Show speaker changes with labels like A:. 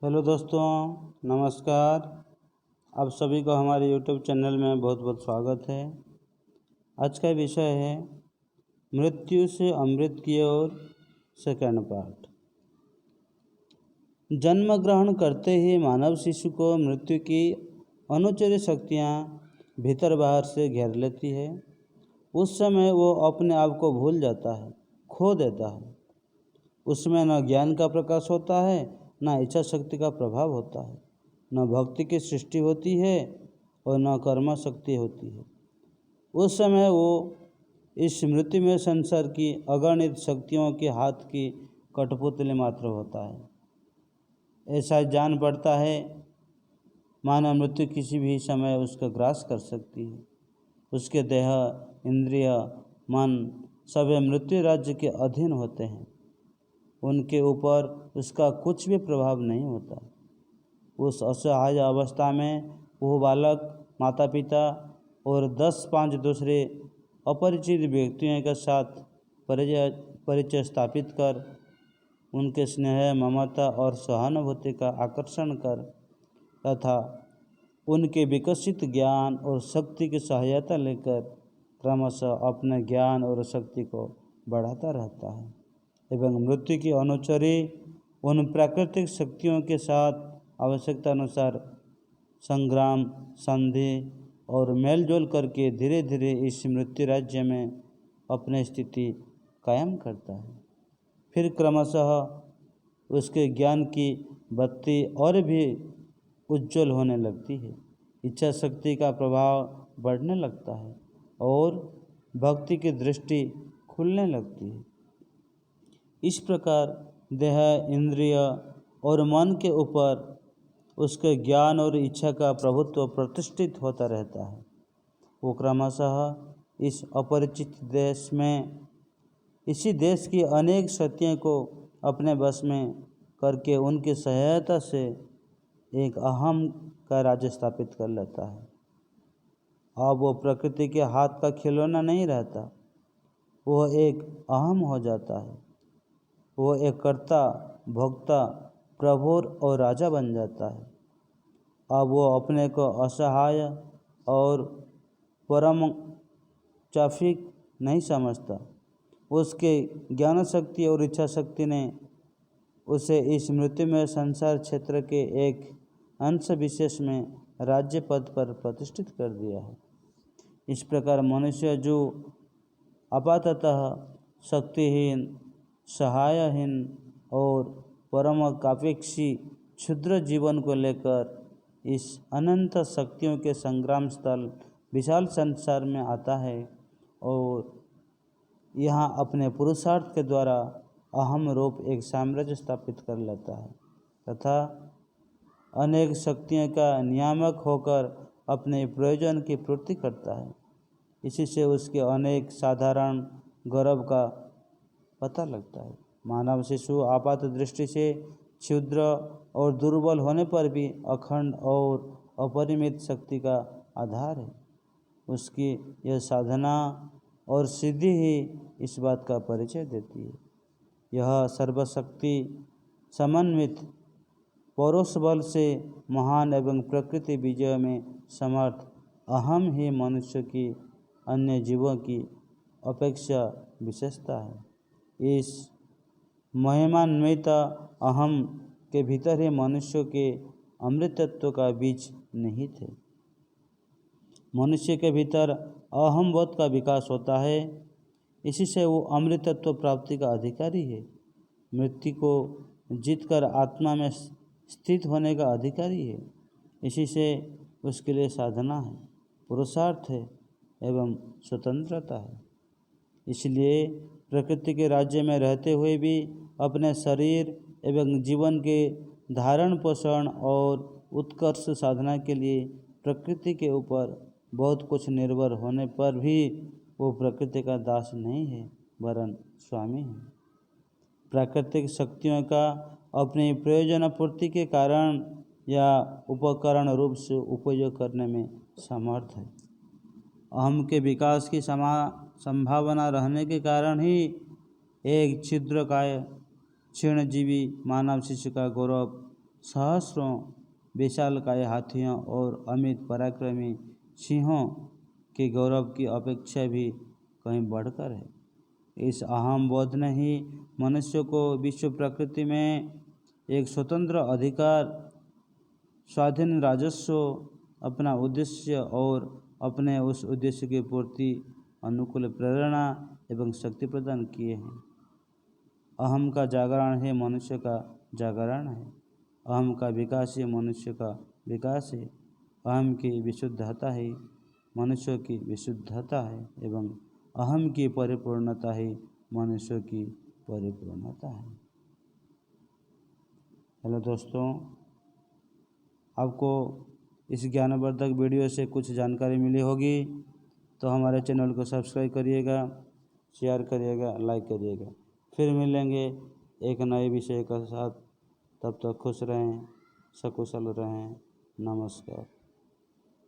A: Hello दोस्तों, नमस्कार। आप सभी को हमारे यूट्यूब चैनल में बहुत बहुत स्वागत है। आज का विषय है मृत्यु से अमृत की ओर, सेकेंड पार्ट। जन्म ग्रहण करते ही मानव शिशु को मृत्यु की अनुचरी शक्तियाँ भीतर बाहर से घेर लेती है। उस समय वो अपने आप को भूल जाता है, खो देता है। उसमें न ज्ञान का प्रकाश होता है, न इच्छा शक्ति का प्रभाव होता है, न भक्ति की सृष्टि होती है और न कर्म शक्ति होती है। उस समय वो इस मृत्यु में संसार की अगणित शक्तियों के हाथ की कठपुतली मात्र होता है। ऐसा जान पड़ता है मानव मृत्यु किसी भी समय उसका ग्रास कर सकती है। उसके देह, इंद्रिय, मन सभी मृत्यु राज्य के अधीन होते हैं। उनके ऊपर उसका कुछ भी प्रभाव नहीं होता। उस असहाय अवस्था में वो बालक माता पिता और 10-5 दूसरे अपरिचित व्यक्तियों के साथ परिचय स्थापित कर उनके स्नेह, ममता और सहानुभूति का आकर्षण कर तथा उनके विकसित ज्ञान और शक्ति की सहायता लेकर क्रमशः अपने ज्ञान और शक्ति को बढ़ाता रहता है एवं मृत्यु की अनुचरी उन प्राकृतिक शक्तियों के साथ आवश्यकता अनुसार संग्राम, संधि और मेलजोल करके धीरे धीरे इस मृत्यु राज्य में अपनी स्थिति कायम करता है। फिर क्रमशः उसके ज्ञान की बत्ती और भी उज्जवल होने लगती है, इच्छा शक्ति का प्रभाव बढ़ने लगता है और भक्ति की दृष्टि खुलने लगती है। इस प्रकार देह, इंद्रिय और मन के ऊपर उसके ज्ञान और इच्छा का प्रभुत्व प्रतिष्ठित होता रहता है। वो क्रमशः इस अपरिचित देश में इसी देश की अनेक शक्तियों को अपने बस में करके उनकी सहायता से एक अहम का राज्य स्थापित कर लेता है। अब वो प्रकृति के हाथ का खिलौना नहीं रहता, वो एक अहम हो जाता है। वो एक कर्ता, भोक्ता, प्रभु और राजा बन जाता है। अब वो अपने को असहाय और परम चाफिक नहीं समझता। उसके ज्ञान शक्ति और इच्छा शक्ति ने उसे इस मृत्यु में संसार क्षेत्र के एक अंश विशेष में राज्य पद पर प्रतिष्ठित कर दिया है। इस प्रकार मनुष्य जो आपाततः शक्तिहीन, सहायहीन और परम कापेक्षी क्षुद्र जीवन को लेकर इस अनंत शक्तियों के संग्राम स्थल विशाल संसार में आता है और यहाँ अपने पुरुषार्थ के द्वारा अहम रूप एक साम्राज्य स्थापित कर लेता है तथा अनेक शक्तियों का नियामक होकर अपने प्रयोजन की पूर्ति करता है। इसी से उसके अनेक साधारण गौरव का पता लगता है। मानव शिशु आपात दृष्टि से क्षुद्र और दुर्बल होने पर भी अखंड और अपरिमित शक्ति का आधार है। उसकी यह साधना और सिद्धि ही इस बात का परिचय देती है। यह सर्वशक्ति समन्वित पौरुष बल से महान एवं प्रकृति विजय में समर्थ अहम ही मनुष्य की अन्य जीवों की अपेक्षा विशेषता है। इस महिमान्वित अहम के भीतर ही मनुष्य के अमृतत्व का बीज निहित है। मनुष्य के भीतर अहमबोध का विकास होता है, इसी से वो अमृतत्व प्राप्ति का अधिकारी है। मृत्यु को जीतकर आत्मा में स्थित होने का अधिकारी है। इसी से उसके लिए साधना है, पुरुषार्थ है एवं स्वतंत्रता है। इसलिए प्रकृति के राज्य में रहते हुए भी अपने शरीर एवं जीवन के धारण पोषण और उत्कर्ष साधना के लिए प्रकृति के ऊपर बहुत कुछ निर्भर होने पर भी वो प्रकृति का दास नहीं है, वरन स्वामी है। प्राकृतिक शक्तियों का अपनी प्रयोजन पूर्ति के कारण या उपकरण रूप से उपयोग करने में समर्थ है। अहम के विकास की संभावना रहने के कारण ही एक क्षुद्रकाय क्षीणजीवी मानव शिशु का गौरव सहस्रों विशालकाय हाथियों और अमित पराक्रमी सिंहों के गौरव की अपेक्षा भी कहीं बढ़कर है। इस अहम बोध ने ही मनुष्य को विश्व प्रकृति में एक स्वतंत्र अधिकार, स्वाधीन राजस्व, अपना उद्देश्य और अपने उस उद्देश्य की पूर्ति अनुकूल प्रेरणा एवं शक्ति प्रदान किए हैं। अहम का जागरण ही मनुष्य का जागरण है। अहम का विकास ही मनुष्य का विकास है। अहम की विशुद्धता ही मनुष्य की विशुद्धता है एवं अहम की परिपूर्णता ही मनुष्य की परिपूर्णता है। हेलो दोस्तों, आपको इस ज्ञानवर्धक वीडियो से कुछ जानकारी मिली होगी तो हमारे चैनल को सब्सक्राइब करिएगा, शेयर करिएगा, लाइक करिएगा। फिर मिलेंगे एक नए विषय के साथ। तब तक खुश रहें, सकुशल रहें। नमस्कार।